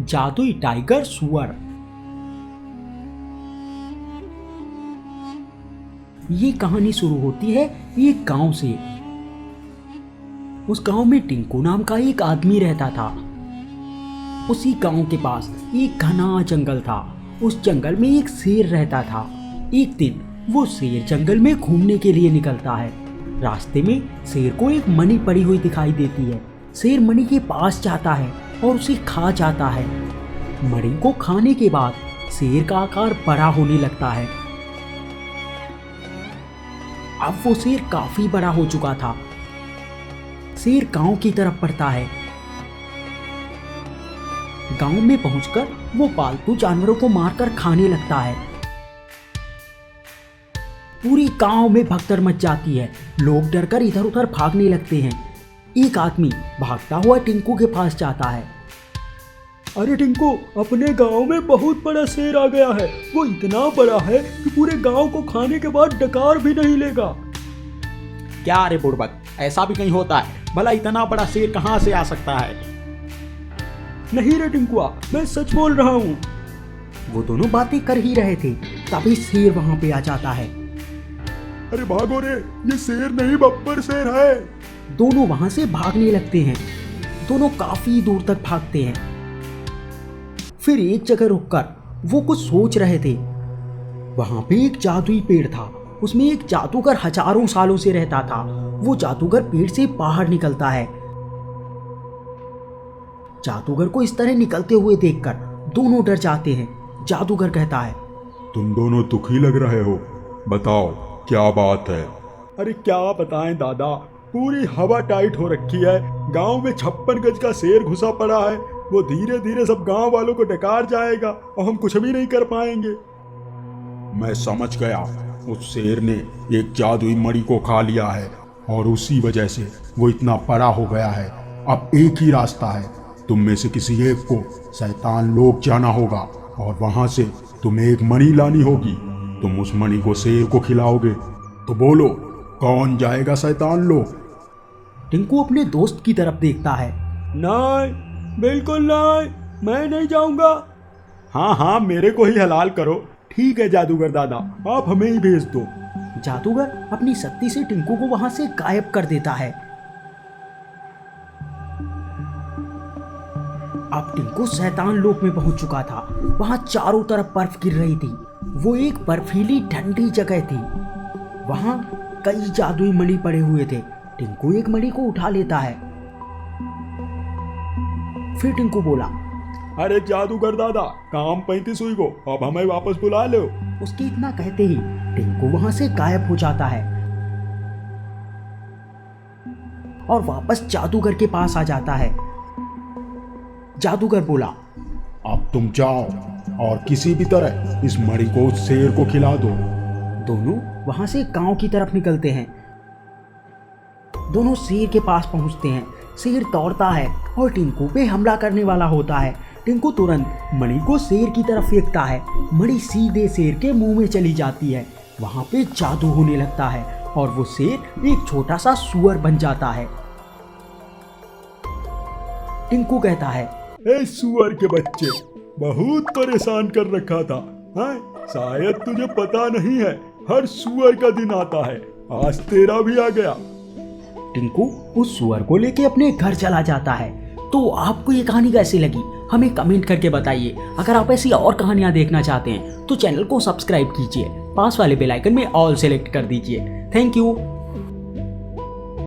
जादुई टाइगर सुअर। ये कहानी शुरू होती है एक गांव से। उस गांव में टिंकू नाम का एक आदमी रहता था। उसी गांव के पास एक घना जंगल था। उस जंगल में एक शेर रहता था। एक दिन वो शेर जंगल में घूमने के लिए निकलता है। रास्ते में शेर को एक मणि पड़ी हुई दिखाई देती है। शेर मणि के पास जाता है और उसे खा जाता है। मणि को खाने के बाद शेर का आकार बड़ा होने लगता है। अब वो शेर काफी बड़ा हो चुका था। शेर गांव की तरफ बढ़ता है। गांव में पहुंचकर वो पालतू जानवरों को मारकर खाने लगता है। पूरी गांव में भगदड़ मच जाती है। लोग डरकर इधर उधर भागने लगते हैं। एक आदमी भागता हुआ टिंकू के पास जाता है। अरे टिंकू, अपने गांव में बहुत बड़ा शेर आ गया है। वो इतना बड़ा है कि पूरे गांव को खाने के बाद डकार भी नहीं लेगा। क्या रे बुड़बक, ऐसा भी कहीं होता है? भला इतना बड़ा शेर कहां से आ सकता है? नहीं रे टिंकुआ, मैं सच बोल रहा हूँ। वो दोनों बातें कर ही रहे थे, तभी शेर वहां पे आ जाता है। अरे भागो रे, ये शेर नहीं बब्बर शेर है। दोनों वहां से भागने लगते हैं। दोनों काफी दूर तक भागते हैं। फिर एक जगह रुककर वो कुछ सोच रहे थे। वहां पे एक जादुई पेड़ था। उसमें एक जादूगर हजारों सालों से रहता था। वो जादूगर पेड़ से बाहर निकलता है। जादूगर को इस तरह निकलते हुए देखकर दोनों डर जाते हैं। जादूगर कहता है, तुम दोनों दुखी लग रहे हो, बताओ क्या बात है? अरे क्या बताएं दादा, पूरी हवा टाइट हो रखी है। गांव में 56 गज का शेर घुसा पड़ा है। वो धीरे धीरे सब गांव वालों को डकार जाएगा और हम कुछ भी नहीं कर पाएंगे। मैं समझ गया, उस शेर ने एक जादुई मणि को खा लिया है और उसी वजह से वो इतना बड़ा हो गया है। अब एक ही रास्ता है, तुम में से किसी एक को शैतान लोक जाना होगा और वहां से तुम्हें एक मणि लानी होगी। तुम उस मणि को शेर को खिलाओगे। तो बोलो, कौन जाएगा शैतान लोक? टिंकू अपने दोस्त की तरफ देखता है। नहीं, बिल्कुल नहीं, मैं नहीं जाऊंगा। हाँ हाँ, मेरे को ही हलाल करो। ठीक है जादूगर दादा, आप हमें ही भेज दो। जादूगर अपनी शक्ति से टिंकू को वहां से गायब कर देता है। अब टिंकू शैतान लोक में पहुंच चुका था। वहां चारों तरफ बर्फ गिर रही थी। वो एक बर्फीली ठंडी जगह थी। वहां कई जादुई मणि पड़े हुए थे। टिंकू एक मणि को उठा लेता है। फिर टिंकू बोला, अरे जादूगर दादा, काम 35 हुई को, अब हमें वापस बुला लो। उसके इतना कहते ही टिंकू वहां से गायब हो जाता है और वापस जादूगर के पास आ जाता है। जादूगर बोला, अब तुम जाओ और किसी भी तरह इस मणि को उस शेर को खिला दो। दोनों वहां से गांव की तरफ निकलते हैं। दोनों शेर के पास पहुंचते हैं। शेर दौड़ता है और टिंकू पे हमला करने वाला होता है। टिंकू तुरंत मणि को शेर की तरफ फेंकता है। मणि सीधे शेर के मुंह में चली जाती है। वहां पे जादू होने लगता है और वो शेर एक छोटा सा सुअर बन जाता है। टिंकू कहता है, ए सुअर के बच्चे, बहुत परेशान कर रखा था। हाँ, शायद तुझे पता नहीं है, हर सुअर का दिन आता है। आज तेरा भी आ गया। टिंकू उस सुअर को लेके अपने घर चला जाता है। तो आपको ये कहानी कैसी लगी हमें कमेंट करके बताइए। अगर आप ऐसी और कहानियां देखना चाहते हैं तो चैनल को सब्सक्राइब कीजिए। पास वाले बेल आइकन में ऑल सेलेक्ट कर दीजिए। Thank you.